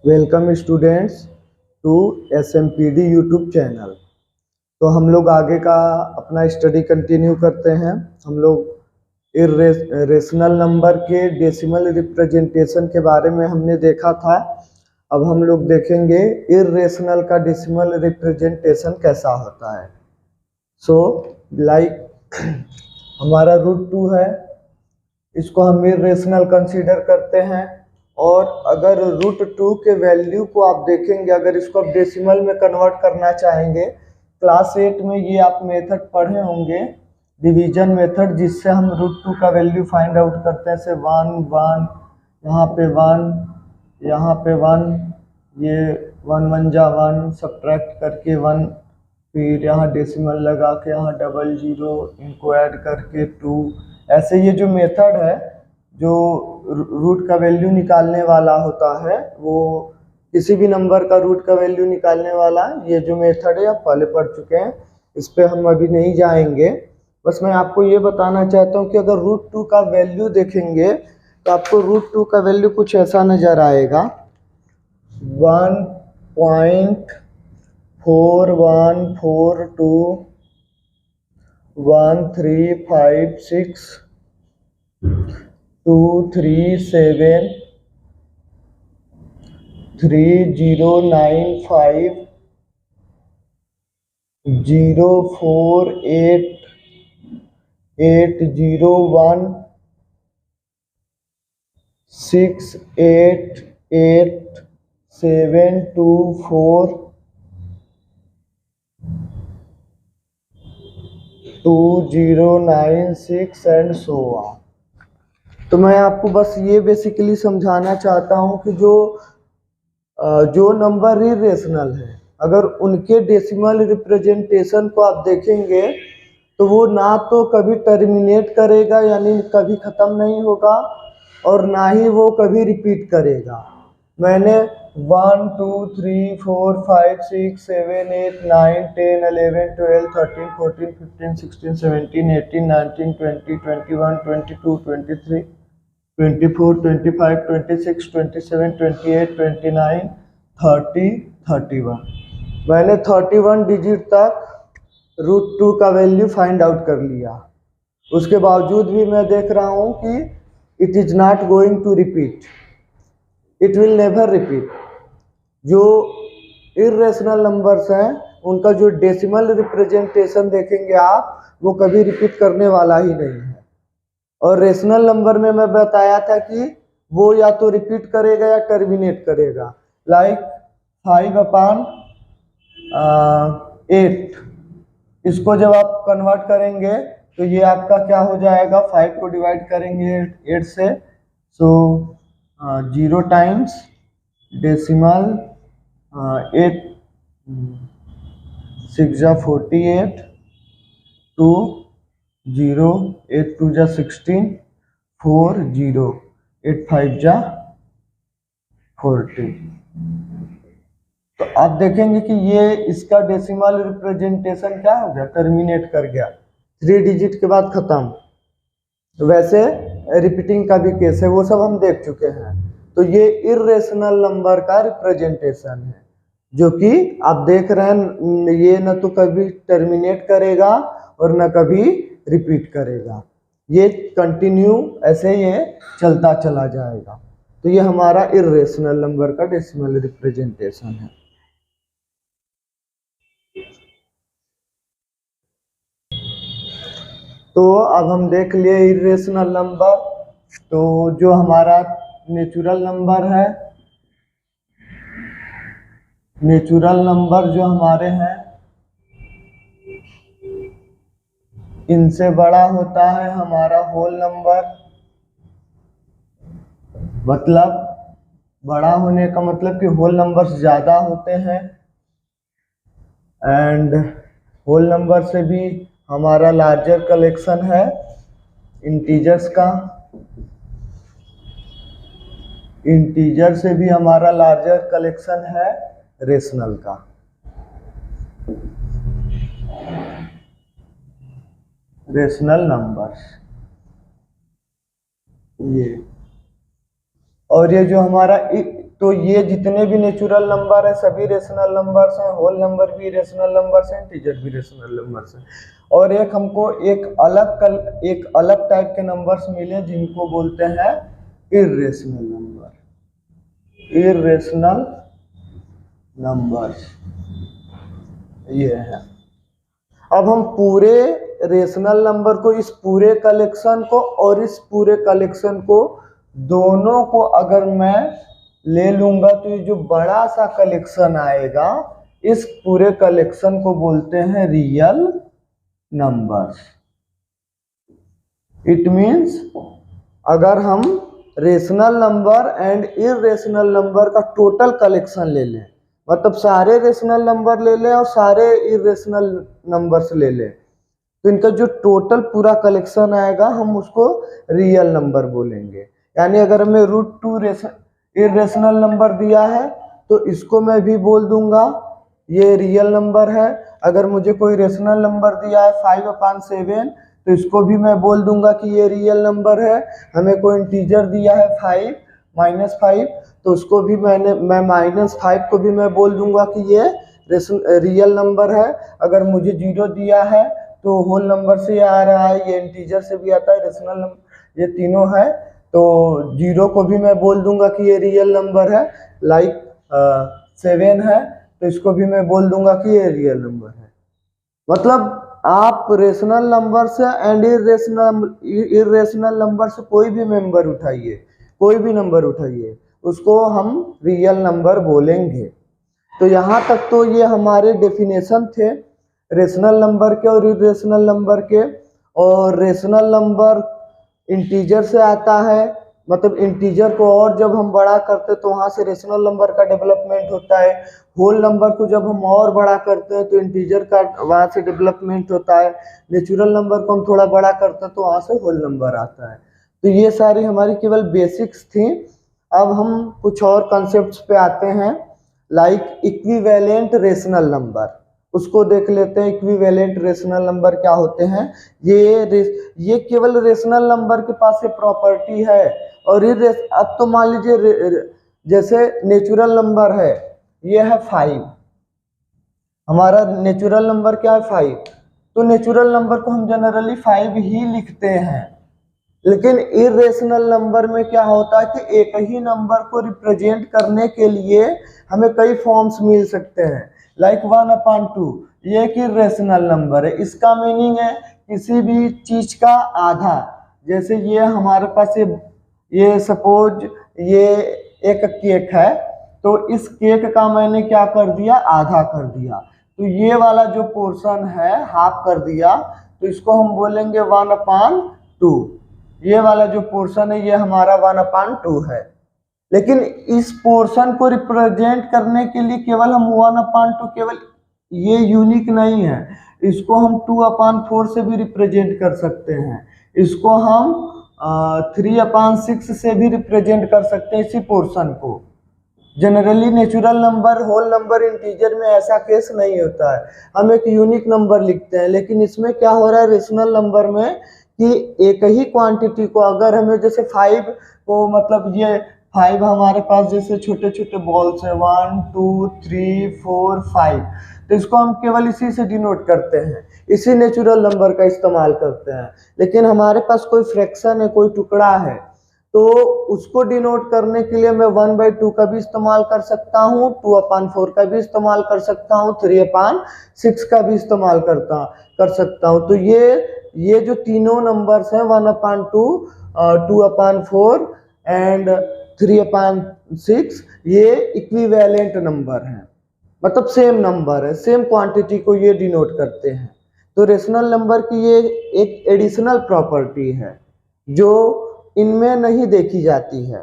Welcome students to SMPD YouTube channel. तो हम लोग आगे का अपना स्टडी कंटिन्यू करते हैं। हम लोग रेशनल नंबर के डेसिमल रिप्रेजेंटेशन के बारे में हमने देखा था। अब हम लोग देखेंगे इर्रेशनल का डेसिमल रिप्रेजेंटेशन कैसा होता है। लाइक हमारा √2 है, इसको हम इर्रेशनल कंसीडर करते हैं। और अगर √2 के वैल्यू को आप देखेंगे, अगर इसको आप डेसिमल में कन्वर्ट करना चाहेंगे, क्लास 8 में ये आप मेथड पढ़े होंगे, डिवीजन मेथड, जिससे हम √2 का वैल्यू फाइंड आउट करते हैं। से 1 1 यहाँ पे 1, यहाँ पे 1, ये 1 1 जा 1, सब्ट्रैक्ट करके 1, फिर यहाँ डेसिमल लगा के यहाँ 00, इनको ऐड करके 2। ऐसे ये जो मेथड है, जो रूट का वैल्यू निकालने वाला होता है, वो किसी भी नंबर का रूट का वैल्यू निकालने वाला ये जो मेथड है आप पहले पढ़ चुके हैं, इस पे हम अभी नहीं जाएंगे। बस मैं आपको ये बताना चाहता हूँ कि अगर √2 का वैल्यू देखेंगे तो आपको √2 का वैल्यू कुछ ऐसा नज़र आएगा, 1.41421356 237 3095 04801 688 724 2096 एंड सो ऑन। तो मैं आपको बस ये बेसिकली समझाना चाहता हूँ कि जो नंबर इर्रेशनल है, अगर उनके डेसिमल रिप्रेजेंटेशन को आप देखेंगे तो वो ना तो कभी टर्मिनेट करेगा, यानी कभी ख़त्म नहीं होगा, और ना ही वो कभी रिपीट करेगा। मैंने 1 2 3 4 5 6 7 8 9 10 11 12 13 14 15 16 17 18 19 20 21 22 23 24 25 26 27 28 29 30 31, मैंने 31 डिजिट तक √2 का वैल्यू फाइंड आउट कर लिया। उसके बावजूद भी मैं देख रहा हूँ कि it is not going to repeat, it will never repeat. जो इर्रेशनल नंबर्स हैं उनका जो डेसिमल रिप्रेजेंटेशन देखेंगे आप, वो कभी रिपीट करने वाला ही नहीं है। और रेशनल नंबर में मैं बताया था कि वो या तो रिपीट करेगा या टर्मिनेट करेगा। लाइक 5/8, इसको जब आप कन्वर्ट करेंगे तो ये आपका क्या हो जाएगा, 5 को डिवाइड करेंगे 8 से, सो 0 टाइम्स डेसिमल 8 6 जा 48 2 0 8 2 जा 16 4 0 8 5 जा 40। तो आप देखेंगे कि ये इसका डेसिमल रिप्रेजेंटेशन क्या हो गया, टर्मिनेट कर गया, 3 डिजिट के बाद खत्म। तो वैसे रिपीटिंग का भी केस है, वो सब हम देख चुके हैं। तो ये इर्रेशनल नंबर का रिप्रेजेंटेशन है, जो कि आप देख रहे हैं, ये न तो कभी टर्मिनेट करेगा और न कभी रिपीट करेगा, ये कंटिन्यू ऐसे ये चलता चला जाएगा। तो ये हमारा इर्रेशनल नंबर का डेसिमल रिप्रेजेंटेशन है। तो अब हम देख लिए इर्रेशनल नंबर। तो जो हमारा नेचुरल नंबर है, नेचुरल नंबर जो हमारे हैं, इनसे बड़ा होता है हमारा होल नंबर। मतलब बड़ा होने का मतलब कि होल नंबर्स ज़्यादा होते हैं, एंड होल नंबर से भी हमारा लार्जर कलेक्शन है इंटीजर्स का। इंटीजर से भी हमारा लार्जर कलेक्शन है रेशनल का। रेशनल नंबर्स ये, और ये जो हमारा तो ये जितने भी नेचुरल नंबर है सभी रेशनल नंबर्स हैं, होल नंबर भी रेशनल नंबर्स हैं, इंटीजर भी रेशनल नंबर्स हैं। और एक हमको एक अलग टाइप के नंबर्स मिले जिनको बोलते हैं इर्रेशनल नंबर, इर्रेशनल नंबर्स ये है। अब हम पूरे रेशनल नंबर को, इस पूरे कलेक्शन को और इस पूरे कलेक्शन को दोनों को अगर मैं ले लूंगा तो ये जो बड़ा सा कलेक्शन आएगा इस पूरे कलेक्शन को बोलते हैं रियल नंबर्स। इट मीन्स अगर हम rational number and irrational number का टोटल कलेक्शन ले लें, मतलब सारे रेशनल नंबर ले लें और सारे इर्रेशनल नंबर्स ले लें, तो इनका जो टोटल पूरा कलेक्शन आएगा हम उसको रियल नंबर बोलेंगे। यानी अगर हमें √2 इर्रेशनल नंबर दिया है तो इसको मैं भी बोल दूंगा ये रियल नंबर है। अगर मुझे कोई रेशनल नंबर दिया है 5/7 तो इसको भी मैं बोल दूंगा कि ये रियल नंबर है। हमें कोई इंटीजर दिया है 5 -5 तो उसको भी मैं -5 को भी मैं बोल दूंगा कि ये रियल नंबर है। अगर मुझे 0 दिया है तो होल नंबर से आ रहा है, ये इंटीजर से भी आता है, रेशनल नंबर, ये तीनों है तो 0 को भी मैं बोल दूंगा कि ये रियल नंबर है। लाइक 7 है तो इसको भी मैं बोल दूंगा कि ये रियल नंबर है। मतलब आप रेशनल नंबर से एंड इर्रेशनल नंबर से कोई भी मेंबर उठाइए, कोई भी नंबर उठाइए, उसको हम रियल नंबर बोलेंगे। तो यहाँ तक तो ये हमारे डेफिनेशन थे रेशनल नंबर के और इर्रेशनल नंबर के। और रेशनल नंबर इंटीजर से आता है, मतलब इंटीजर को और जब हम बड़ा करते हैं तो वहाँ से रेशनल नंबर का डेवलपमेंट होता है। होल नंबर को जब हम और बड़ा करते हैं तो इंटीजर का वहाँ से डेवलपमेंट होता है। नेचुरल नंबर को हम थोड़ा बड़ा करते हैं तो वहाँ से होल नंबर आता है। तो ये सारी हमारी केवल बेसिक्स थी। अब हम कुछ और कॉन्सेप्ट्स पे आते हैं, लाइक इक्विवेलेंट रेशनल नंबर, उसको देख लेते हैं। इक्विवेलेंट रेशनल नंबर क्या होते हैं? ये केवल रेशनल नंबर के पास ये प्रॉपर्टी है। और ये अब तो मान लीजिए जैसे नेचुरल नंबर है, ये है 5, हमारा नेचुरल नंबर क्या है 5, तो नेचुरल नंबर को हम जनरली 5 ही लिखते हैं। लेकिन इर्रेशनल नंबर में क्या होता है कि एक ही नंबर को रिप्रेजेंट करने के लिए हमें कई फॉर्म्स मिल सकते हैं। लाइक 1/2 ये एक इर्रेशनल नंबर है। इसका मीनिंग है किसी भी चीज का आधा। जैसे ये हमारे पास ये सपोज ये एक केक है, तो इस केक का मैंने क्या कर दिया, आधा कर दिया। तो ये वाला जो पोर्शन है हाफ कर दिया, तो इसको हम बोलेंगे 1/2। ये वाला जो पोर्शन है ये हमारा 1/2 है। लेकिन इस पोर्शन को रिप्रेजेंट करने के लिए केवल हम 1/2, केवल ये यूनिक नहीं है, इसको हम 2/4 से भी रिप्रेजेंट कर सकते हैं। इसको हम 3/6 से भी रिप्रेजेंट कर सकते हैं इसी पोर्शन को। Generally natural number, whole number, integer में ऐसा केस नहीं होता है, हम एक यूनिक नंबर लिखते हैं। लेकिन इसमें क्या हो रहा है रेशनल नंबर में कि एक ही क्वांटिटी को, अगर हमें जैसे 5 को, मतलब ये 5 हमारे पास जैसे छोटे छोटे बॉल्स है 1 2 3 4 5, तो इसको हम केवल इसी से डिनोट करते हैं, इसी नेचुरल नंबर का इस्तेमाल करते हैं। लेकिन हमारे पास कोई फ्रैक्शन है, कोई टुकड़ा है, तो उसको डिनोट करने के लिए मैं 1/2 का भी इस्तेमाल कर सकता हूँ, 2/4 का भी इस्तेमाल कर सकता हूँ, 3/6 का भी इस्तेमाल कर सकता हूँ। तो ये जो तीनों नंबर्स हैं 1/2, 2/4 एंड 3/6, ये इक्विवेलेंट नंबर हैं, मतलब सेम नंबर है, सेम क्वांटिटी को ये डिनोट करते हैं। तो रेशनल नंबर की ये एक एडिशनल प्रॉपर्टी है जो इनमें नहीं देखी जाती है।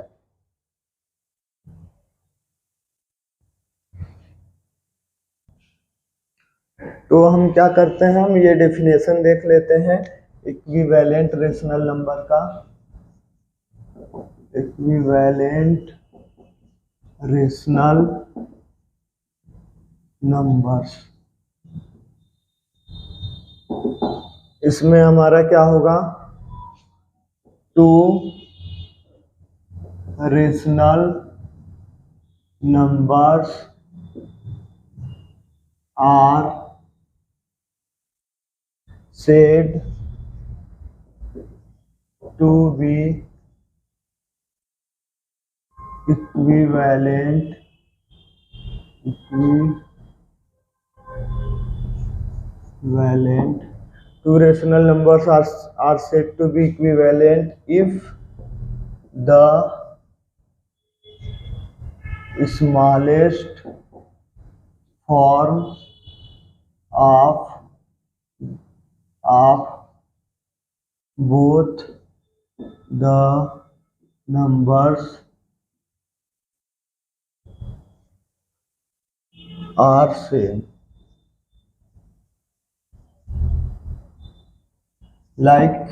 तो हम क्या करते हैं, हम ये डेफिनेशन देख लेते हैं इक्विवेलेंट रेशनल नंबर का। इक्विवेलेंट रेशनल नंबर्स, इसमें हमारा क्या होगा, 2 rational numbers are said to be equivalent two rational numbers are said to be equivalent if the smallest form of both the numbers are same. Like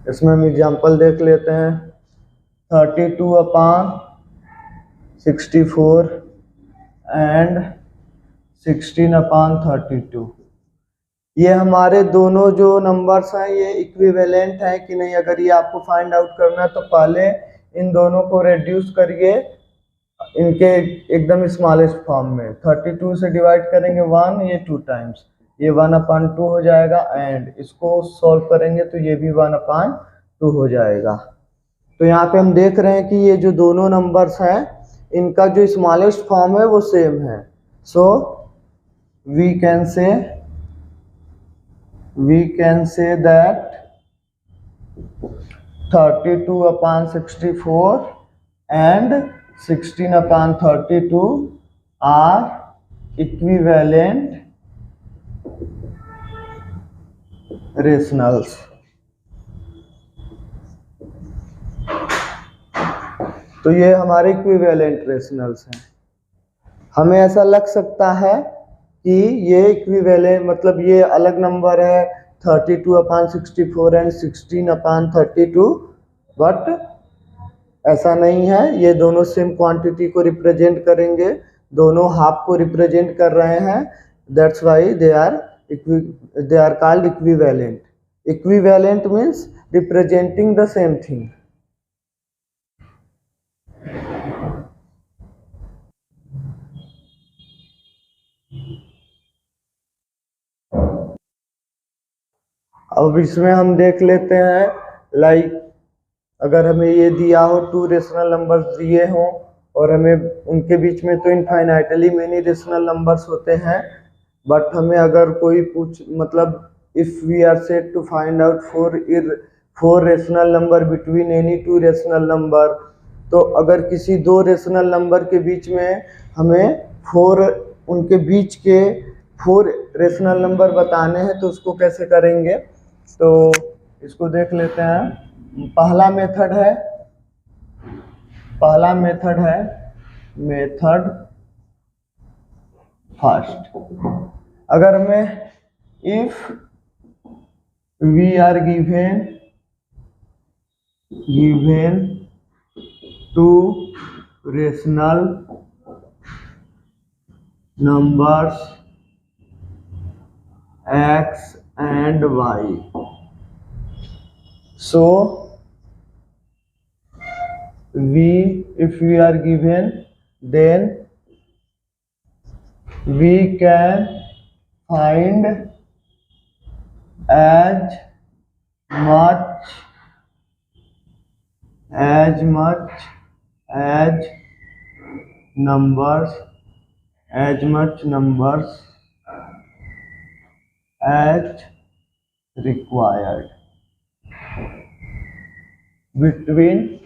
इसमें हम example देख लेते हैं 32/64 एंड 16/32। ये हमारे दोनों जो नंबर्स हैं ये इक्विवेलेंट हैं कि नहीं, अगर ये आपको फाइंड आउट करना है तो पहले इन दोनों को रिड्यूस करिए इनके एकदम स्मॉलेस्ट फॉर्म में। 32 से डिवाइड करेंगे 1, ये 2 टाइम्स, ये 1/2 हो जाएगा, एंड इसको सॉल्व करेंगे तो ये भी 1/2 हो जाएगा। तो यहाँ पे हम देख रहे हैं कि ये जो दोनों नंबर्स हैं इनका जो स्मॉलेस्ट फॉर्म है वो सेम है। So we can say that 32/64 and 16/32 are equivalent rationals। तो ये हमारे इक्विवेलेंट रेशनल्स हैं। हमें ऐसा लग सकता है कि ये इक्विवेलेंट मतलब ये अलग नंबर है 32/64 एंड 16/32, बट ऐसा नहीं है। ये दोनों सेम क्वांटिटी को रिप्रेजेंट करेंगे, दोनों हाफ को रिप्रेजेंट कर रहे हैं, that's why they are called equivalent. Equivalent means representing the same thing. अब इसमें हम देख लेते हैं, लाइक अगर हमें ये दिया हो 2 रेशनल नंबर्स दिए हों और हमें उनके बीच में तो इनफाइनाइटली मेनी रेशनल नंबर्स होते हैं, बट हमें अगर कोई मतलब if we are said to find out 4 rational number between any 2 rational number, तो अगर किसी 2 रेशनल नंबर के बीच में हमें उनके बीच के 4 रेशनल नंबर बताने हैं तो उसको कैसे करेंगे, तो इसको देख लेते हैं। पहला मेथड है मेथड फर्स्ट। अगर हमें if we are given 2 rational numbers x and y, so if we are given, then we can find as much numbers as required between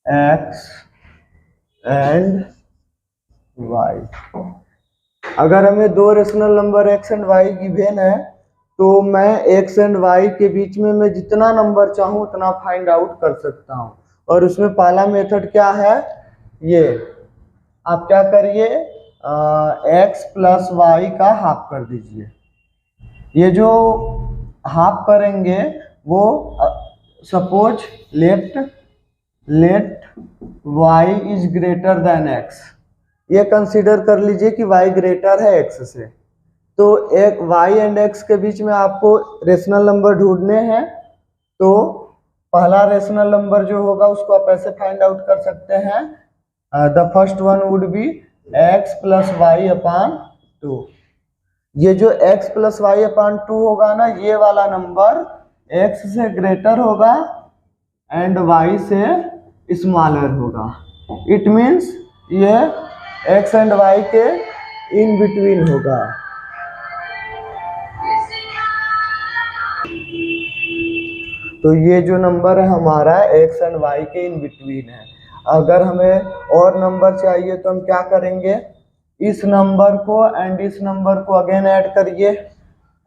x and y। अगर हमें 2 rational number x and y given है तो मैं x and y के बीच में मैं जितना number चाहूँ उतना फाइंड आउट कर सकता हूँ। और उसमें पहला मेथड क्या है, ये आप क्या करिए, x प्लस वाई का हाफ कर दीजिए। ये जो हाफ करेंगे वो suppose let y is greater than x, ये कंसीडर कर लीजिए कि y ग्रेटर है x से। तो एक y एंड x के बीच में आपको रेशनल नंबर ढूंढने हैं, तो पहला रेशनल नंबर जो होगा उसको आप ऐसे फाइंड आउट कर सकते हैं, the first one would be x plus Y upon 2। ये जो x प्लस वाई अपान 2 होगा ना, ये वाला नंबर x से ग्रेटर होगा एंड y से स्मॉलर होगा। इट मीन्स ये x एंड y के इन बिटवीन होगा। तो ये जो नंबर है हमारा x एंड y के इन बिटवीन है। अगर हमें और नंबर चाहिए तो हम क्या करेंगे, इस नंबर को एंड इस नंबर को अगेन ऐड करिए,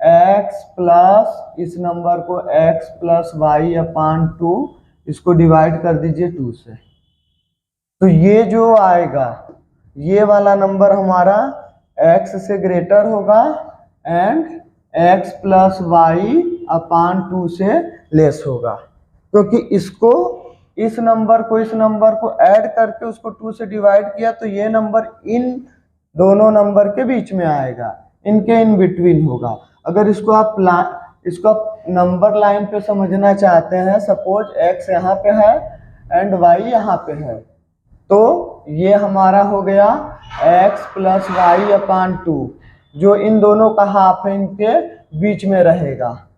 x प्लस इस नंबर को x प्लस वाई अपान 2, इसको डिवाइड कर दीजिए 2 से। तो ये जो आएगा ये वाला नंबर हमारा x से ग्रेटर होगा and x plus Y upon 2 से लेस होगा, क्योंकि इसको इस नंबर को ऐड करके उसको 2 से डिवाइड किया, तो ये नंबर इन दोनों नंबर के बीच में आएगा, इनके इन बिटवीन होगा। अगर इसको आप नंबर लाइन पे समझना चाहते हैं, सपोज x यहाँ पे है एंड y यहाँ पे है, तो ये हमारा हो गया x प्लस वाई अपान 2, जो इन दोनों का हाफ है, इनके बीच में रहेगा।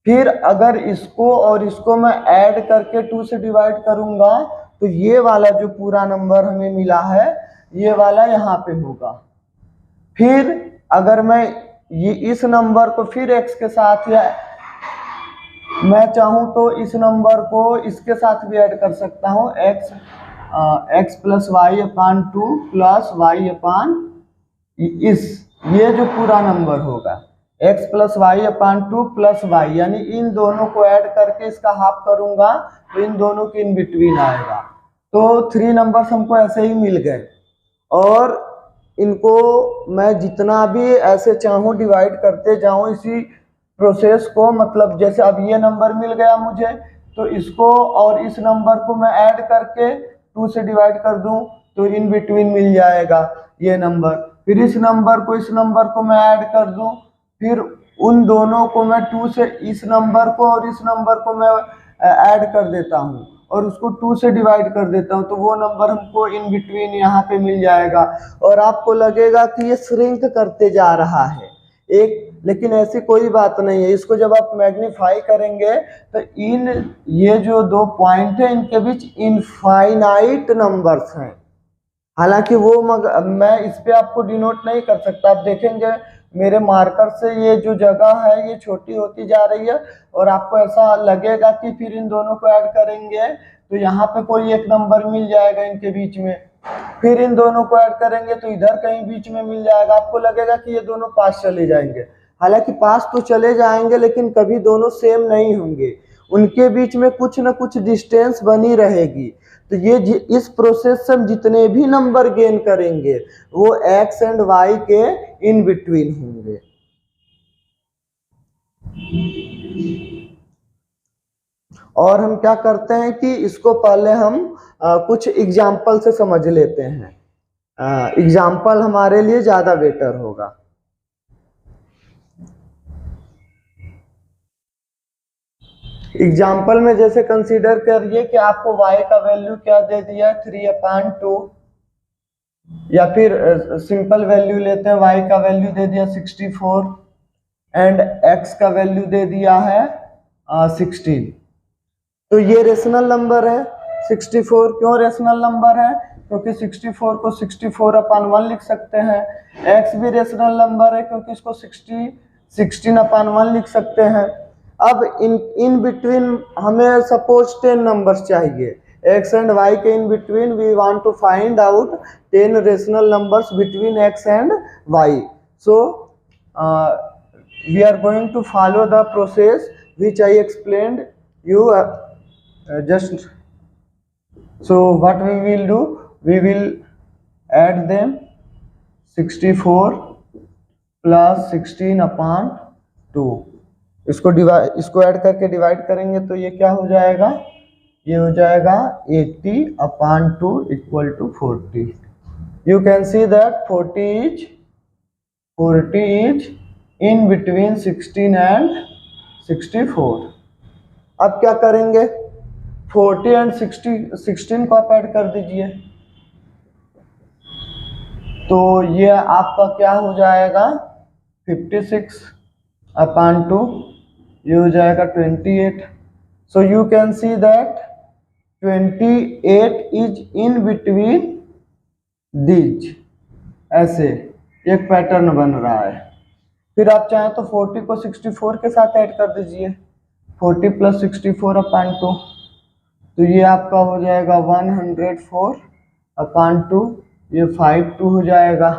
फिर अगर इसको और इसको मैं ऐड करके 2 से डिवाइड करूंगा, तो ये वाला जो पूरा नंबर हमें मिला है ये वाला यहाँ पे होगा। फिर अगर मैं ये इस नंबर को फिर x के साथ, या मैं चाहूं तो इस नंबर को इसके साथ भी ऐड कर सकता हूं, x plus Y upon 2 plus Y अपान ये जो पूरा नंबर होगा x plus Y upon 2 plus Y, यानी इन दोनों को ऐड करके इसका हाफ करूंगा तो इन दोनों के इन बिटवीन आएगा। तो 3 नंबर्स हमको ऐसे ही मिल गए, और इनको मैं जितना भी ऐसे चाहूँ डिवाइड करते जाऊँ इसी प्रोसेस को, मतलब जैसे अब ये नंबर मिल गया मुझे, तो इसको और इस नंबर को मैं ऐड करके 2 से डिवाइड कर दूं तो इन बिटवीन मिल जाएगा ये नंबर। फिर इस नंबर को मैं ऐड कर दूं, फिर उन दोनों को मैं 2 से, इस नंबर को और इस नंबर को मैं ऐड कर देता हूँ और उसको 2 से डिवाइड कर देता हूँ, तो वो नंबर हमको इन बिटवीन यहाँ पे मिल जाएगा। और आपको लगेगा कि ये श्रिंक करते जा रहा है लेकिन ऐसी कोई बात नहीं है। इसको जब आप मैग्नीफाई करेंगे तो ये जो 2 पॉइंट है इनके बीच इनफाइनाइट नंबर्स हैं। हालांकि वो मैं इस पे आपको डिनोट नहीं कर सकता। आप देखेंगे मेरे मार्कर से ये जो जगह है ये छोटी होती जा रही है, और आपको ऐसा लगेगा कि फिर इन दोनों को ऐड करेंगे तो यहाँ पे कोई एक नंबर मिल जाएगा इनके बीच में, फिर इन दोनों को ऐड करेंगे तो इधर कहीं बीच में मिल जाएगा। आपको लगेगा कि ये दोनों पास चले जाएंगे, हालांकि पास तो चले जाएंगे लेकिन कभी दोनों सेम नहीं होंगे, उनके बीच में कुछ न कुछ डिस्टेंस बनी रहेगी। तो ये इस प्रोसेस से हम जितने भी नंबर गेन करेंगे वो x एंड y के इन बिटवीन होंगे। और हम क्या करते हैं कि इसको पहले हम कुछ एग्जाम्पल से समझ लेते हैं। एग्जाम्पल हमारे लिए ज्यादा बेटर होगा। एग्जाम्पल में जैसे कंसीडर करिए कि आपको y का वैल्यू क्या दे दिया, 3/2, या फिर सिंपल वैल्यू लेते हैं, y का वैल्यू दे दिया 64 एंड x का वैल्यू दे दिया है 16। तो ये रेशनल नंबर है 64। क्यों रेशनल नंबर है? क्योंकि 64 को 64/1 लिख सकते हैं। x भी रेशनल नंबर है क्योंकि इसको 16/1 लिख सकते हैं। अब इन बिटवीन हमें सपोज 10 नंबर्स चाहिए, x एंड y के in between we want to find out 10 rational numbers between x and y। So we are going to follow the process which I explained you just. So what we will do, we will add them 64 plus 16/2। इसको add करके divide करेंगे तो ये क्या हो जाएगा, ये हो जाएगा 80/2 equal to 40। You can see that 40 is in between 16 and 64। अब क्या करेंगे, 40 एंड 16 को आप ऐड कर दीजिए, तो ये आपका क्या हो जाएगा 56 अपॉन 2, ये हो जाएगा 28। So you can see that 28 is in between these, ऐसे एक पैटर्न बन रहा है। फिर आप चाहें तो 40 को 64 के साथ ऐड कर दीजिए, 40 प्लस 64 अपॉन 2, तो ये आपका हो जाएगा 104 अपॉन 2, ये 52 हो जाएगा।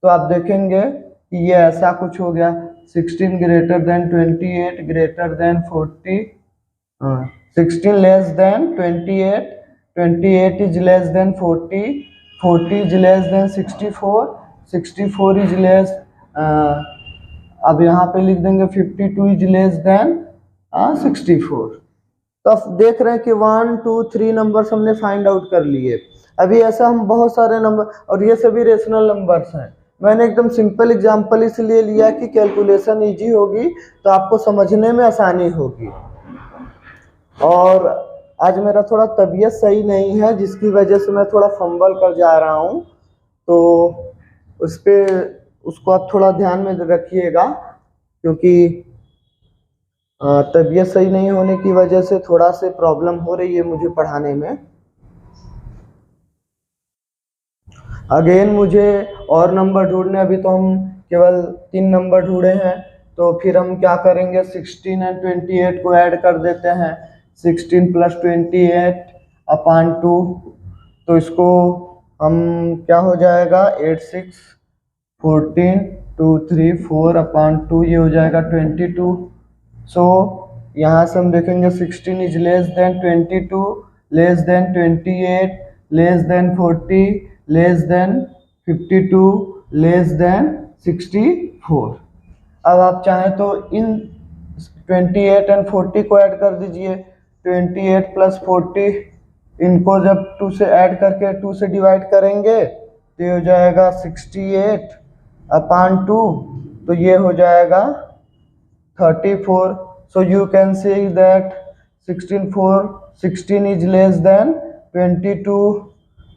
तो आप देखेंगे कि ये ऐसा कुछ हो गया, 16 greater than 28 greater than 40, 16 less than 28, 28 is less than 40, 40 is less than 64, 64 is less, अब यहाँ पे लिख देंगे 52 इज लेस देन 64। तो अब देख रहे हैं कि 1 2 3 नंबर्स हमने फाइंड आउट कर लिए। अभी ऐसा हम बहुत सारे नंबर, और ये सभी रेशनल नंबर्स हैं। मैंने एकदम सिंपल एग्जांपल इसलिए लिया कि कैलकुलेशन इजी होगी, तो आपको समझने में आसानी होगी। और आज मेरा थोड़ा तबीयत सही नहीं है, जिसकी वजह से मैं थोड़ा फंबल कर जा रहा हूँ, तो उसको आप थोड़ा ध्यान में रखिएगा, क्योंकि तबीयत सही नहीं होने की वजह से थोड़ा से प्रॉब्लम हो रही है मुझे पढ़ाने में। अगेन मुझे और नंबर ढूंढने, अभी तो हम केवल 3 नंबर ढूंढे हैं, तो फिर हम क्या करेंगे 16 एंड 28 को ऐड कर देते हैं, 16 प्लस 28 अपॉन 2, तो इसको हम क्या हो जाएगा 8 6 14 2 3 4 अपॉन 2, ये हो जाएगा 22। सो यहाँ से हम देखेंगे 16 is less than 22, less than 28, less than 40, less than 52, less than 64। अब आप चाहें तो इन 28 एंड 40 को ऐड कर दीजिए, 28 प्लस 40, इनको जब 2 से ऐड करके 2 से डिवाइड करेंगे तो ये हो जाएगा 68 अपॉन 2, तो ये हो जाएगा 34। So you can say that 16 is less than 22,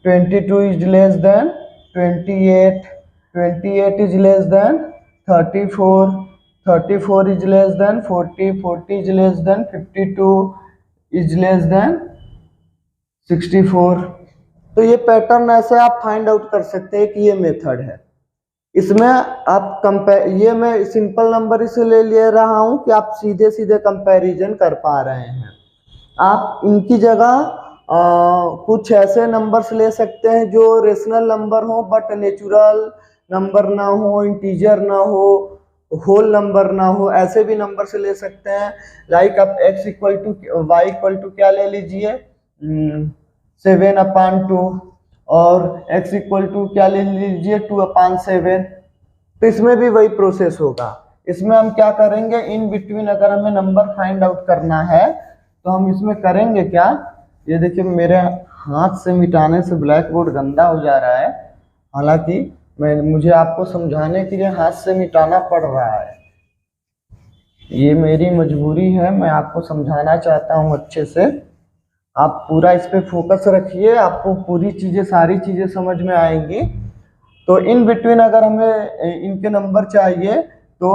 22 is less than 28, 28 is less than 34, 34 is less than 40, 40 is less than 52, is less than 64। तो ये पैटर्न ऐसे आप फाइंड आउट कर सकते हैं कि ये मेथड है। इसमें आप ये मैं सिंपल नंबर इसलिए ले रहा हूं कि आप सीधे सीधे कंपैरिजन कर पा रहे हैं। आप इनकी जगह कुछ ऐसे नंबर्स ले सकते हैं जो रेशनल नंबर हो, बट नेचुरल नंबर ना हो, इंटीजर ना हो, होल नंबर ना हो, ऐसे भी नंबर से ले सकते हैं। लाइक आप x equal to y equal to क्या ले लीजिए 7 अपॉन 2, और x इक्वल टू क्या ले लीजिए 2 अपॉन 7। तो इसमें भी वही प्रोसेस होगा। इसमें हम क्या करेंगे, इन बिटवीन अगर हमें नंबर फाइंड आउट करना है तो हम इसमें करेंगे क्या, ये देखिए मेरे हाथ से मिटाने से ब्लैक बोर्ड गंदा हो जा रहा है, हालांकि मुझे आपको समझाने के लिए हाथ से मिटाना पड़ रहा है, ये मेरी मजबूरी है, मैं आपको समझाना चाहता हूँ अच्छे से। आप पूरा इस पे फोकस रखिए, आपको पूरी चीज़ें सारी चीज़ें समझ में आएंगी। तो इन बिटवीन अगर हमें इनके नंबर चाहिए तो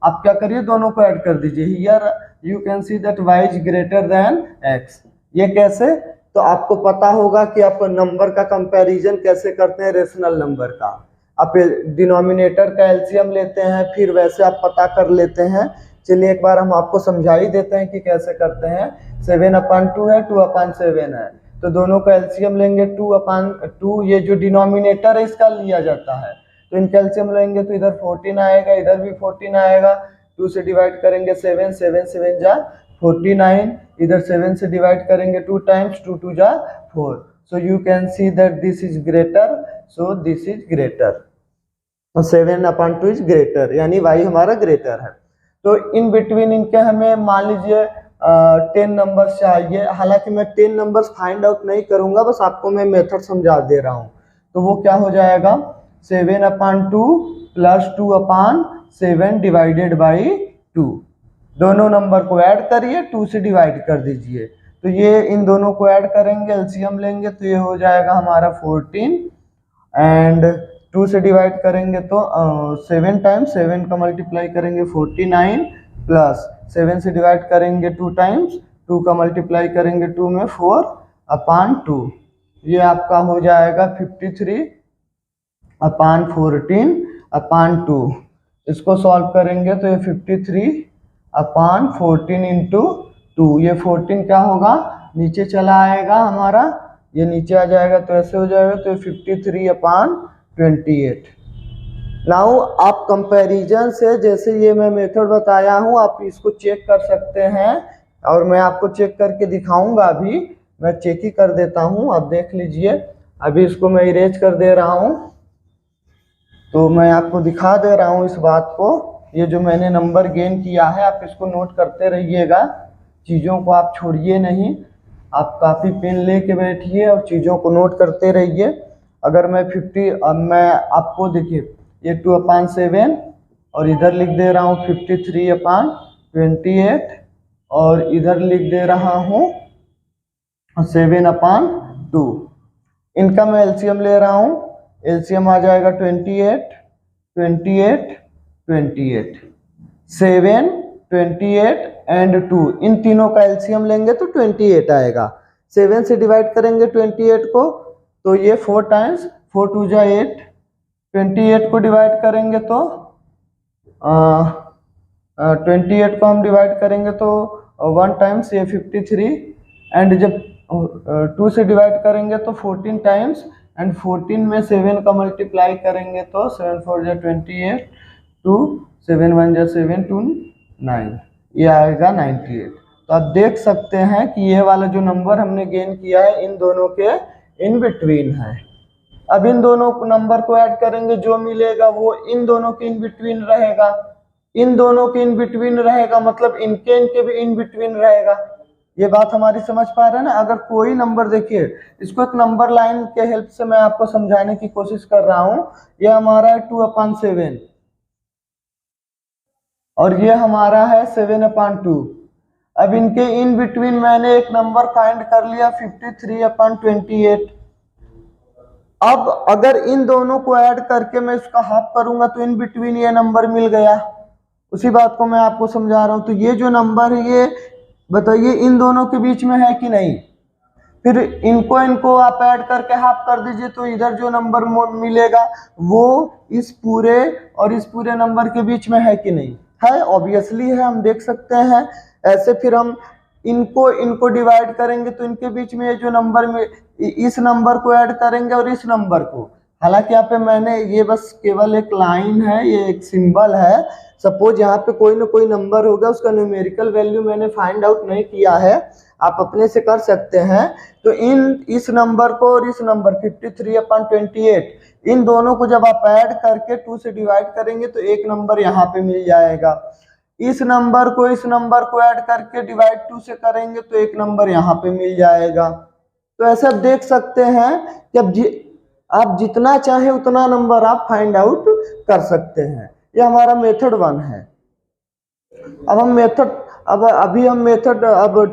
आप क्या करिए, दोनों को ऐड कर दीजिए। Here you can see that y is greater than x। ये कैसे, तो आपको पता होगा कि आप नंबर का कंपैरिजन कैसे करते हैं रेशनल नंबर का। आप डिनोमिनेटर का एलसीएम लेते हैं, फिर वैसे आप पता कर लेते हैं। चलिए एक बार हम आपको समझा ही देते हैं कि कैसे करते हैं। 7 अपॉन 2 है, 2 अपॉन 7 है, तो दोनों का एलसीएम लेंगे 2 अपॉन 2, ये जो डिनोमिनेटर है इसका लिया जाता है, तो इनका एलसीएम लेंगे तो इधर 14 आएगा, इधर भी 14 आएगा। 2 से डिवाइड करेंगे 7, 7 7 जा 49, इधर 7 से डिवाइड करेंगे 2 टाइम्स, 2 2 जा 4। So you can see that this is greater, so this is greater, 7 upon 2 is greater, यानी y हमारा ग्रेटर है। तो इन बिटवीन इनके हमें मान लीजिए 10 नंबर्स चाहिए। हालांकि मैं 10 नंबर्स फाइंड आउट नहीं करूंगा, बस आपको मैं मेथड समझा दे रहा हूं। तो वो क्या हो जाएगा 7 upon 2 plus 2 upon 7 divided by 2। दोनों नंबर को ऐड करिए, 2 से डिवाइड कर दीजिए, तो ये इन दोनों को ऐड करेंगे, एलसीएम लेंगे तो ये हो जाएगा हमारा 14 एंड 2 से डिवाइड करेंगे तो 7 टाइम्स, 7 का मल्टीप्लाई करेंगे 49 प्लस 7 से डिवाइड करेंगे 2 टाइम्स, 2 का मल्टीप्लाई करेंगे 2 में 4/2, ये आपका हो जाएगा 53/14/2। इसको सॉल्व करेंगे तो ये 53/14 इंटू 2, ये 14 क्या होगा नीचे चला आएगा हमारा, ये नीचे आ जाएगा तो ऐसे हो जाएगा, तो ये 53/28। नाउ आप कंपैरिजन से, जैसे ये मैं मेथड बताया हूँ, आप इसको चेक कर सकते हैं और मैं आपको चेक करके दिखाऊंगा। अभी मैं चेक ही कर देता हूँ, आप देख लीजिए। अभी इसको मैं इरेज कर दे रहा हूँ तो मैं आपको दिखा दे रहा हूँ इस बात को। ये जो मैंने नंबर गेन किया है आप इसको नोट करते रहिएगा, चीज़ों को आप छोड़िए नहीं, आप काफ़ी पेन लेके बैठिए और चीज़ों को नोट करते रहिए। अगर मैं 50, अब मैं आपको देखिए ये 2/7 और इधर लिख दे रहा हूँ 53/28 और इधर लिख दे रहा हूँ 7/2। इनका मैं एलसीएम ले रहा हूँ, एलसीएम आ जाएगा 28 28 28, 7 28 एंड 2, इन तीनों का एलसीएम लेंगे तो 28 आएगा। 7 से डिवाइड करेंगे 28 को तो ये 4 टाइम्स, 4 2 जा 8, 28 को डिवाइड करेंगे तो 28 को हम डिवाइड करेंगे तो 1 टाइम्स, ये 53 एंड जब 2 से डिवाइड करेंगे तो 14 टाइम्स एंड 14 में 7 का मल्टीप्लाई करेंगे तो 7 4 जा 28, 2 7 1 जा 7 2 9, ये आएगा 98। तो आप देख सकते हैं कि ये वाला जो नंबर हमने गेन किया है इन दोनों के इन बिटवीन है। अब इन दोनों नंबर को ऐड करेंगे, जो मिलेगा वो इन दोनों के इन बिटवीन रहेगा, इन दोनों के इन बिटवीन रहेगा मतलब इनके भी इन बिटवीन रहेगा। ये बात हमारी समझ पा रहे हैं ना। अगर कोई नंबर, देखिए इसको एक नंबर लाइन के हेल्प से मैं आपको समझाने की कोशिश कर रहा हूं। ये हमारा है 2/7 और ये हमारा है 7/2। अब इनके इन बिटवीन मैंने एक नंबर फाइंड कर लिया 53/28। अब अगर इन दोनों को ऐड करके मैं इसका हाफ करूंगा तो इन बिटवीन ये नंबर मिल गया। उसी बात को मैं आपको समझा रहा हूं। तो ये जो नंबर है ये बताइए इन दोनों के बीच में है कि नहीं। फिर इनको आप ऐड करके हाफ कर दीजिए तो इधर जो नंबर मिलेगा वो इस पूरे और इस पूरे नंबर के बीच में है कि नहीं है। ऑब्वियसली है, हम देख सकते हैं। ऐसे फिर हम इनको डिवाइड करेंगे तो इनके बीच में ये जो नंबर में इस नंबर को ऐड करेंगे और इस नंबर को। हालांकि यहाँ पे मैंने ये बस केवल एक लाइन है, ये एक सिंबल है। सपोज यहाँ पे कोई ना कोई नंबर होगा, उसका न्यूमेरिकल वैल्यू मैंने फाइंड आउट नहीं किया है, आप अपने से कर सकते हैं। तो इस नंबर को और इस नंबर 53/28 इन दोनों को जब आप ऐड करके 2 से डिवाइड करेंगे तो एक नंबर यहाँ पे मिल जाएगा। इस नंबर को ऐड करके डिवाइड 2 से करेंगे तो एक नंबर यहाँ पे मिल जाएगा। तो ऐसा देख सकते हैं कि अब आप जितना चाहे उतना नंबर आप फाइंड आउट कर सकते हैं। ये हमारा मेथड 1 है। अभी हम मेथड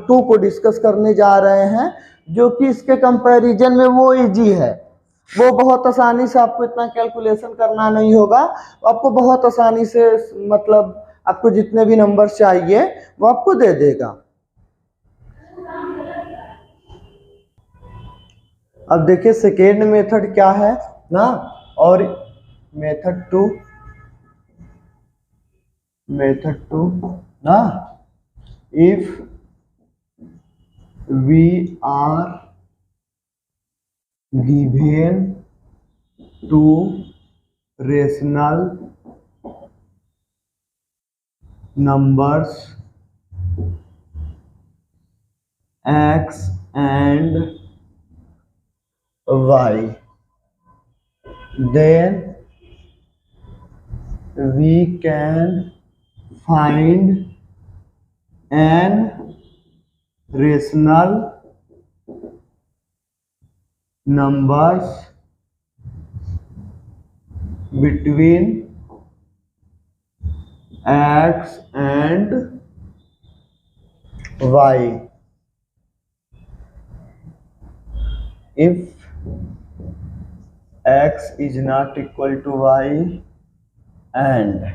2 को डिस्कस करने जा रहे हैं, जो कि इसके कंपैरिजन में वो इजी है। वो बहुत आसानी से, आपको इतना कैलकुलेशन करना नहीं होगा, आपको बहुत आसानी से, मतलब आपको जितने भी नंबर चाहिए वो आपको दे देगा। अब देखिए सेकेंड मेथड क्या है ना, और मेथड 2 ना, if we are given two rational numbers x and y, then we can find an rational numbers between x and y if x is not equal to y and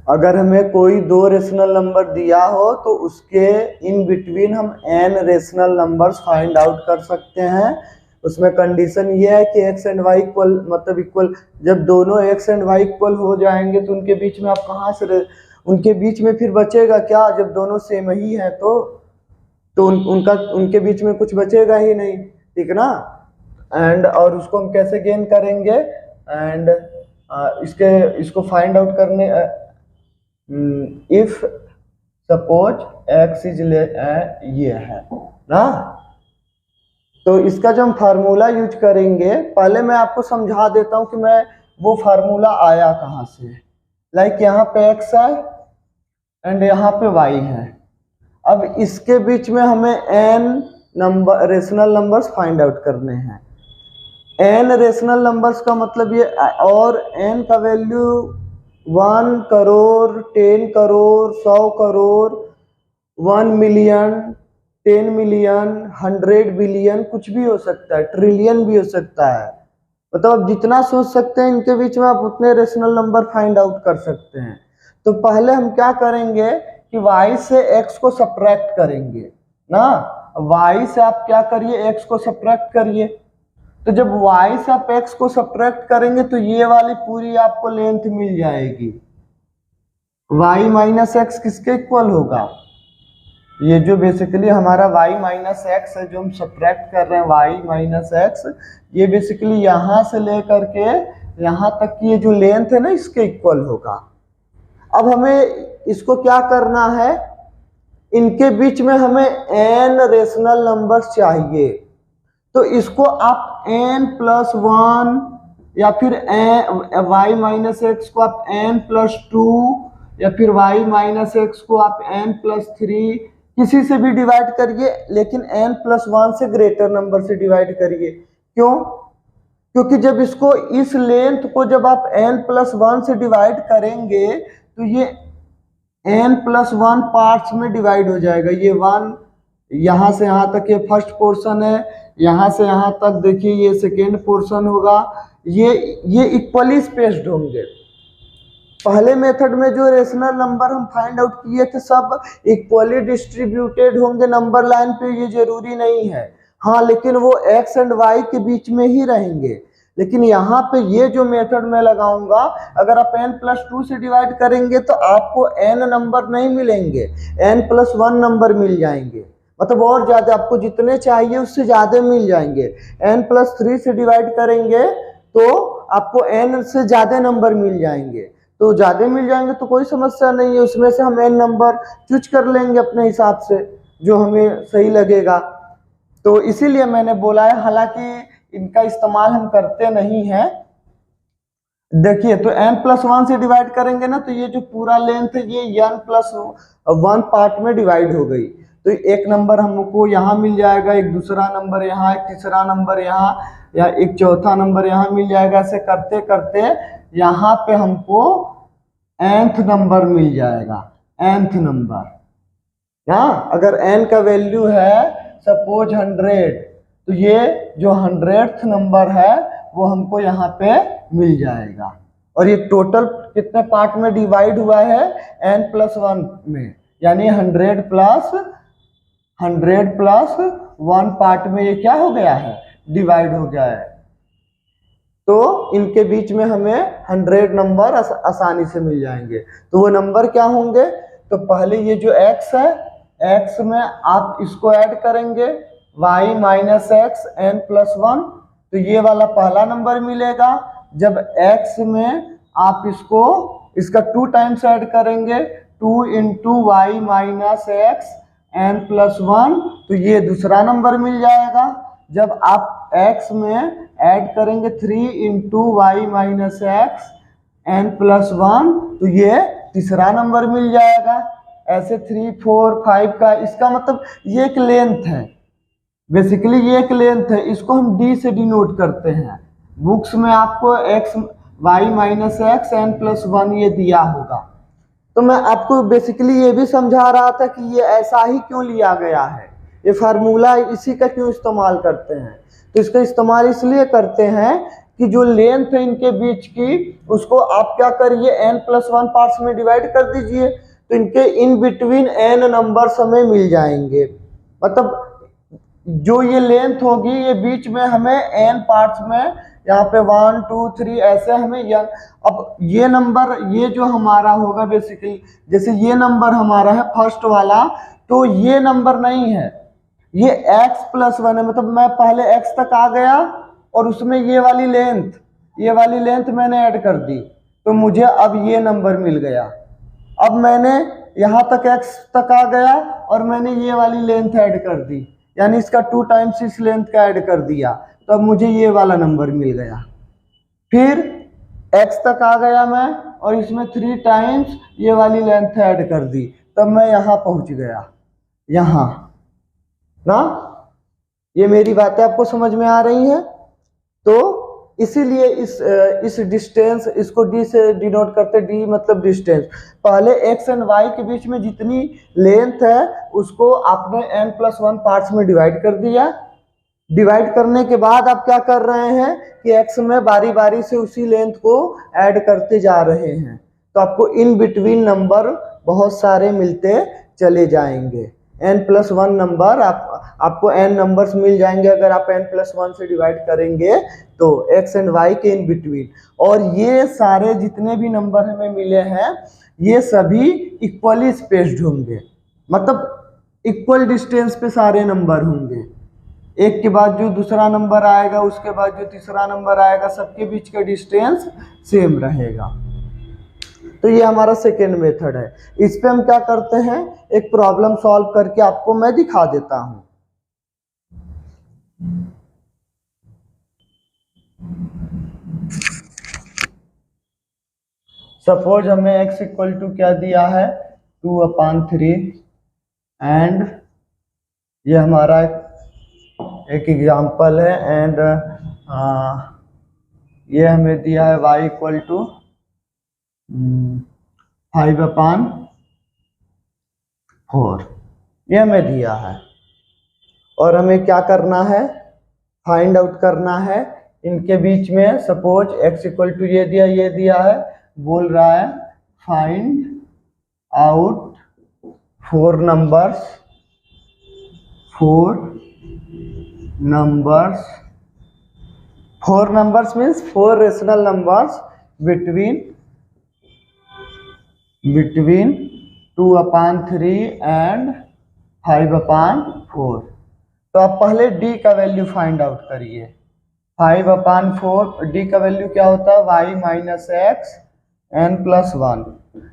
अगर हमें कोई दो rational number दिया हो तो उसके in between हम n rational numbers find out कर सकते हैं। उसमें कंडीशन ये है कि x एंड y इक्वल मतलब इक्वल, जब दोनों x एंड y इक्वल हो जाएंगे तो उनके बीच में आप कहाँ से उनके बीच में फिर बचेगा क्या, जब दोनों सेम ही हैं तो उनके बीच में कुछ बचेगा ही नहीं, ठीक ना। एंड और उसको हम कैसे गेन करेंगे, एंड इसको फाइंड आउट करने इफ सपोज x इज ये है ना, तो इसका जो हम फार्मूला यूज करेंगे, पहले मैं आपको समझा देता हूं कि मैं वो फार्मूला आया कहाँ से। लाइक यहाँ पे x है एंड यहाँ पे y है। अब इसके बीच में हमें n number rational numbers find out करने हैं। n रेशनल नंबर्स का मतलब ये, और n का value 1 crore, 10 crore, 100 crore, 1 million, 10 million, 100 billion, कुछ भी हो सकता है, ट्रिलियन भी हो सकता है। मतलब आप जितना सोच सकते हैं इनके बीच में आप उतने रेशनल नंबर फाइंड आउट कर सकते हैं। तो पहले हम क्या करेंगे कि y से x को सब्ट्रैक्ट करेंगे ना। y से आप क्या करिए, x को सब्ट्रैक्ट करिए। तो जब y से आप x को सब्ट्रैक्ट करेंगे तो ये वाली पूरी आपको लेंथ मिल जाएगी। y माइनस एक्स किसके इक्वल होगा, ये जो बेसिकली हमारा y माइनस एक्स है जो हम सब्ट्रैक्ट कर रहे हैं, y माइनस एक्स, ये बेसिकली यहाँ से लेकर के यहाँ तक की ये जो लेंथ है ना इसके इक्वल होगा। अब हमें इसको क्या करना है, इनके बीच में हमें n रेशनल नंबर्स चाहिए। तो इसको आप n+1 या फिर y माइनस एक्स को आप n+2 या फिर y माइनस एक्स को आप n+3 किसी से भी डिवाइड करिए, लेकिन n+1 से ग्रेटर नंबर से डिवाइड करिए। क्यों? क्योंकि जब इसको इस लेंथ को जब आप n+1 से डिवाइड करेंगे तो ये n+1 पार्ट्स में डिवाइड हो जाएगा। ये 1 यहाँ से यहाँ तक ये फर्स्ट पोर्शन है, यहाँ से यहाँ तक देखिए ये सेकेंड पोर्शन होगा। ये इक्वली स्पेस्ड होंगे। पहले मेथड में जो रेशनल नंबर हम फाइंड आउट किए थे सब इक्वली डिस्ट्रीब्यूटेड होंगे नंबर लाइन पे, ये जरूरी नहीं है। हाँ, लेकिन वो x एंड y के बीच में ही रहेंगे। लेकिन यहाँ पे ये जो मेथड मैं लगाऊंगा, अगर आप n+2 से डिवाइड करेंगे तो आपको n नंबर नहीं मिलेंगे, n+1 नंबर मिल जाएंगे। मतलब और ज्यादा, आपको जितने चाहिए उससे ज्यादा मिल जाएंगे। n+3 से डिवाइड करेंगे तो आपको n से ज्यादा नंबर मिल जाएंगे। तो ज्यादा मिल जाएंगे तो कोई समस्या नहीं है, उसमें से हम n नंबर चूज कर लेंगे अपने हिसाब से जो हमें सही लगेगा। तो इसीलिए मैंने बोला है, हालांकि इनका इस्तेमाल हम करते नहीं हैं। देखिए, तो n+1 से डिवाइड करेंगे ना तो ये जो पूरा लेंथ है ये n+1 पार्ट में डिवाइड हो गई। तो एक नंबर हमको यहाँ मिल जाएगा, एक दूसरा नंबर यहाँ, एक तीसरा नंबर यहाँ, या एक चौथा नंबर यहाँ मिल जाएगा। ऐसे करते करते यहाँ पे हमको nth नंबर मिल जाएगा, nth नंबर। हाँ, अगर n का वैल्यू है सपोज 100, तो ये जो 100th नंबर है वो हमको यहाँ पे मिल जाएगा। और ये टोटल कितने पार्ट में डिवाइड हुआ है, n+1 में, यानी 100+1 पार्ट में ये क्या हो गया है, डिवाइड हो गया है। तो इनके बीच में हमें 100 नंबर आसानी से मिल जाएंगे। तो वो नंबर क्या होंगे, तो पहले ये जो x है, x में आप इसको ऐड करेंगे y माइनस एक्स n+1, तो ये वाला पहला नंबर मिलेगा। जब x में आप इसका 2 टाइम्स ऐड करेंगे, 2 × y माइनस एक्स n+1, तो ये दूसरा नंबर मिल जाएगा। जब आप x में ऐड करेंगे 3 × y माइनस एक्स n+1, तो ये तीसरा नंबर मिल जाएगा। ऐसे 3, 4, 5 का, इसका मतलब ये एक लेंथ है, बेसिकली ये एक लेंथ है। इसको हम d से डिनोट करते हैं। बुक्स में आपको y माइनस एक्स n+1 ये दिया होगा। तो मैं आपको बेसिकली ये भी समझा रहा था कि ये ऐसा ही क्यों लिया गया है, ये फार्मूला इसी का क्यों इस्तेमाल करते हैं? तो इसका इस्तेमाल इसलिए करते हैं कि जो लेंथ है इनके बीच की, उसको आप क्या करिए, n+1 पार्ट्स में डिवाइड कर दीजिए, तो इनके इन बिटवीन n नंबर्स हमें मिल जाएंगे। मतलब जो ये लेंथ होगी ये बीच में हमें n पार्ट्स में, यहाँ पे 1 2 3 ऐसे हमें अब ये नंबर, ये जो हमारा होगा बेसिकली, जैसे ये नंबर हमारा है फर्स्ट वाला, तो ये नंबर नहीं है, ये x+1 है। मतलब मैं पहले x तक आ गया और उसमें ये वाली लेंथ मैंने ऐड कर दी, तो मुझे अब ये नंबर मिल गया। अब मैंने यहाँ तक x तक आ गया और मैंने ये वाली लेंथ ऐड कर दी, यानी इसका 2 टाइम्स इस लेंथ का ऐड कर दिया, तो अब मुझे ये वाला नंबर मिल गया। फिर x तक आ गया मैं और इसमें 3 टाइम्स ये वाली लेंथ ऐड कर दी, तब मैं यहाँ पहुँच गया, यहाँ ना। ये मेरी बातें आपको समझ में आ रही हैं? तो इसीलिए इस डिस्टेंस, इसको d से डिनोट करते, d मतलब डिस्टेंस। पहले x एंड y के बीच में जितनी लेंथ है उसको आपने n+1 पार्ट्स में डिवाइड कर दिया। डिवाइड करने के बाद आप क्या कर रहे हैं कि x में बारी बारी से उसी लेंथ को ऐड करते जा रहे हैं, तो आपको इन बिटवीन नंबर बहुत सारे मिलते चले जाएंगे। n+1 नंबर आपको n नंबर्स मिल जाएंगे अगर आप n+1 से डिवाइड करेंगे तो x एंड y के इन बिटवीन। और ये सारे जितने भी नंबर हमें मिले हैं ये सभी इक्वली स्पेस्ड होंगे, मतलब इक्वल डिस्टेंस पे सारे नंबर होंगे। एक के बाद जो दूसरा नंबर आएगा, उसके बाद जो तीसरा नंबर आएगा, सबके बीच का डिस्टेंस सेम रहेगा। तो ये हमारा सेकेंड मेथड है। इस पे हम क्या करते हैं, एक प्रॉब्लम सॉल्व करके आपको मैं दिखा देता हूं। सपोज हमें x इक्वल टू क्या दिया है, 2/3, एंड ये हमारा एक एग्जाम्पल है, एंड ये हमें दिया है y इक्वल टू 5/4, ये हमें दिया है। और हमें क्या करना है, फाइंड आउट करना है इनके बीच में। सपोज x इक्वल टू ये दिया है, बोल रहा है find out 4 numbers means 4 rational numbers between 2/3 and 5/4। तो आप पहले d का वैल्यू फाइंड आउट करिए। 5/4 d का वैल्यू क्या होता है, y माइनस x n+1।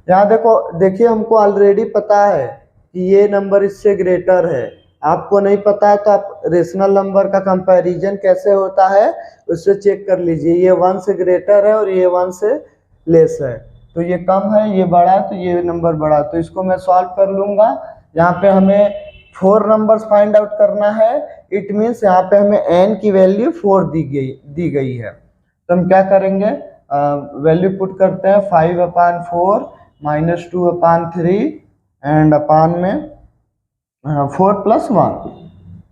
यहाँ देखिए हमको ऑलरेडी पता है कि ये नंबर इससे ग्रेटर है। आपको नहीं पता है तो आप रेशनल नंबर का कंपैरिजन कैसे होता है उससे चेक कर लीजिए। ये 1 से ग्रेटर है और ये 1 से लेस है, तो ये कम है, ये बड़ा है, तो ये नंबर बड़ा, तो इसको मैं सॉल्व कर लूँगा। यहाँ पे हमें 4 नंबर्स फाइंड आउट करना है, इट मीन्स यहाँ पे हमें n की वैल्यू 4 दी गई है। तो हम क्या करेंगे, वैल्यू पुट करते हैं 5/4 माइनस 2/3 एंड अपान में 4+1।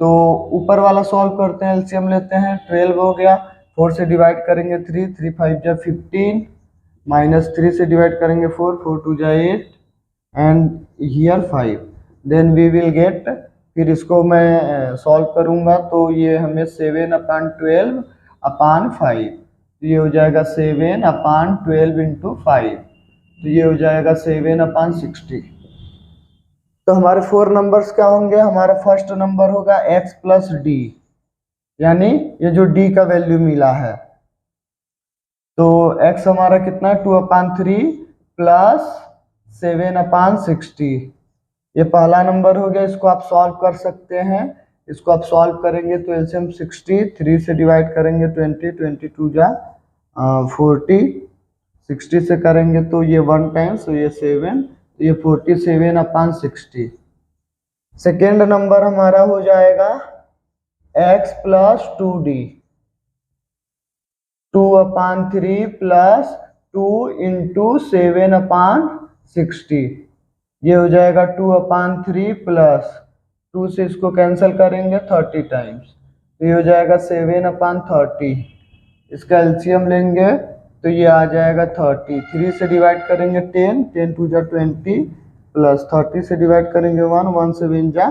तो ऊपर वाला सॉल्व करते हैं, एलसीएम लेते हैं, 12 हो गया, 4 से डिवाइड करेंगे 3 5 जा 15, माइनस 3 से डिवाइड करेंगे 4 2 जा 8 and here 5, then we will get. फिर इसको मैं सॉल्व करूंगा तो ये हमें 7/12/5, तो ये हो जाएगा 7/12 इंटू 5, तो ये हो जाएगा 7/60। तो हमारे 4 नंबर्स क्या होंगे, हमारा फर्स्ट नंबर होगा x प्लस डी, यानी ये जो d का वैल्यू मिला है, तो x हमारा कितना है 2/3 प्लस 7/60, ये पहला नंबर हो गया। इसको आप सॉल्व कर सकते हैं, इसको आप सॉल्व करेंगे तो एलसीएम 60, 3 से डिवाइड करेंगे 20, 22 जा 40, 60 से करेंगे तो ये 1 टाइम्स, तो ये 7, तो ये 47/60। सेकेंड नंबर हमारा हो जाएगा x plus 2d, 2/3 plus 2 into 7/60, ये हो जाएगा 2/3 प्लस 2 से इसको कैंसिल करेंगे 30 टाइम्स, तो ये हो जाएगा 7/30। इसका एलसीएम लेंगे तो ये आ जाएगा 30। 3 से डिवाइड करेंगे 10, 10 2 जा 20, प्लस 30 से डिवाइड करेंगे 1, 1 7 जा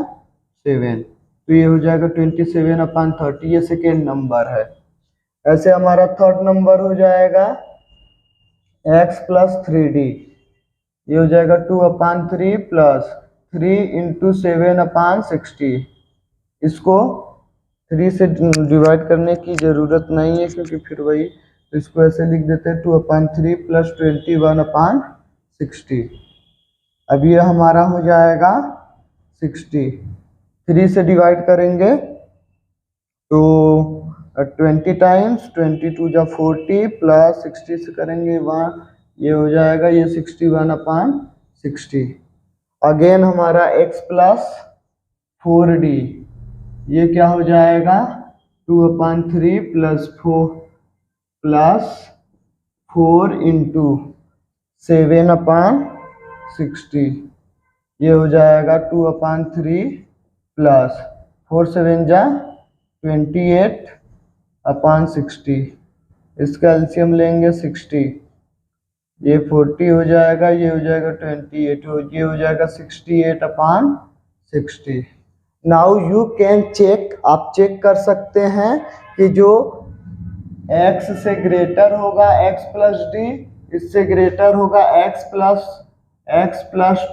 7, तो ये हो जाएगा 27/30। ये सेकेंड नंबर है। ऐसे हमारा थर्ड नंबर हो जाएगा x + 3d। ये हो जाएगा 2/3 प्लस 3 × 7/60। इसको 3 से डिवाइड करने की ज़रूरत नहीं है क्योंकि फिर वही, तो इसको ऐसे लिख देते हैं 2/3 प्लस 21/60। अब ये हमारा हो जाएगा 60। 3 से डिवाइड करेंगे तो 20 टाइम्स, 22 जा 40 प्लस 60 से करेंगे 1, ये हो जाएगा ये 61/60। अगेन हमारा x + 4d, ये क्या हो जाएगा 2/3 प्लस 4 × 7/60। ये हो जाएगा 2/3 प्लस 4 7 जा 28/60। इसका एलसीएम लेंगे 60, ये 40 हो जाएगा, ये हो जाएगा 28, ये हो जाएगा 68/60। नाउ यू कैन चेक, आप चेक कर सकते हैं कि जो x से ग्रेटर होगा x + d, इससे ग्रेटर होगा x +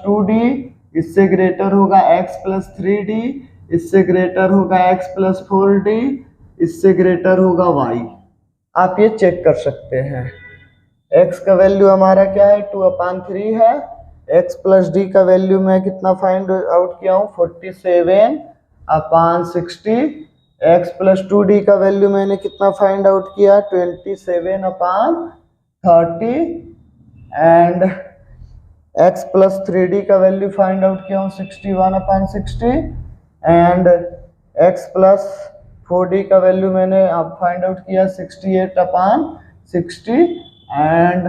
2d, इससे ग्रेटर होगा x + 3d, इससे ग्रेटर होगा x + 4d, इससे ग्रेटर होगा y। आप ये चेक कर सकते हैं। x का वैल्यू हमारा क्या है 2/3 है। x + d का वैल्यू मैं कितना फाइंड आउट किया हूँ 47/60। x + 2d का वैल्यू मैंने कितना फाइंड आउट किया 27/30। एंड x + 3d का वैल्यू फाइंड आउट किया हूँ 61/60। एंड x + 4d का वैल्यू मैंने आप फाइंड आउट किया 68/60। एंड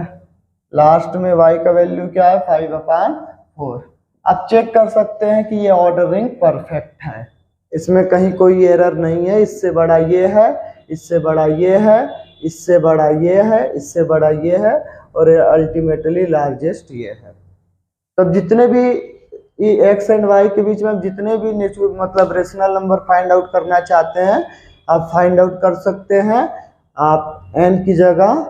लास्ट में y का वैल्यू क्या है 5/4। आप चेक कर सकते हैं कि ये ऑर्डरिंग परफेक्ट है, इसमें कहीं कोई एरर नहीं है। इससे बड़ा ये है, इससे बड़ा ये है, इससे बड़ा ये है, इससे बड़ा ये है, और अल्टीमेटली लार्जेस्ट ये है। तब जितने भी x एंड y के बीच में हम जितने भी मतलब रेशनल नंबर फाइंड आउट करना चाहते हैं आप फाइंड आउट कर सकते हैं। आप n की जगह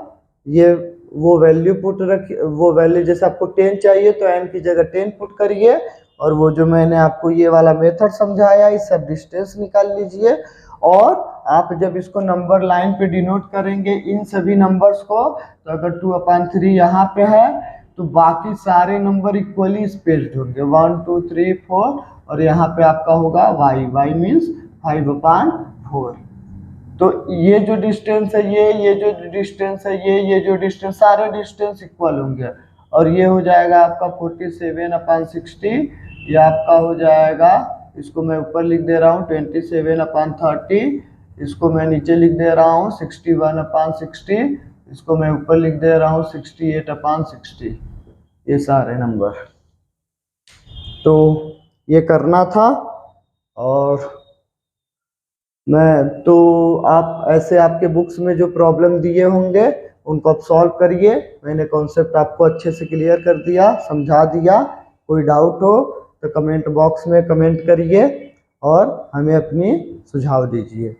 ये वो वैल्यू पुट रखिए, वो वैल्यू जैसे आपको 10 चाहिए तो n की जगह 10 पुट करिए, और वो जो मैंने आपको ये वाला मेथड समझाया इस सब डिस्टेंस निकाल लीजिए। और आप जब इसको नंबर लाइन पे डिनोट करेंगे इन सभी नंबर्स को, तो अगर 2/3 यहाँ पे है तो बाकी सारे नंबर इक्वली स्पेस्ड होंगे 1 2 3 4, और यहाँ पे आपका होगा y मीन्स 5/4। तो ये जो डिस्टेंस है ये जो डिस्टेंस है ये जो डिस्टेंस, सारे डिस्टेंस इक्वल होंगे, और ये हो जाएगा आपका 47/60। ये आपका हो जाएगा, इसको मैं ऊपर लिख दे रहा हूँ 27/30, इसको मैं नीचे लिख दे रहा हूँ 61/60, इसको मैं ऊपर लिख दे रहा हूँ 68/60। ये सारे नंबर तो ये करना था। और आप ऐसे आपके बुक्स में जो प्रॉब्लम दिए होंगे उनको आप सॉल्व करिए। मैंने कॉन्सेप्ट आपको अच्छे से क्लियर कर दिया, समझा दिया। कोई डाउट हो तो कमेंट बॉक्स में कमेंट करिए और हमें अपनी सुझाव दीजिए।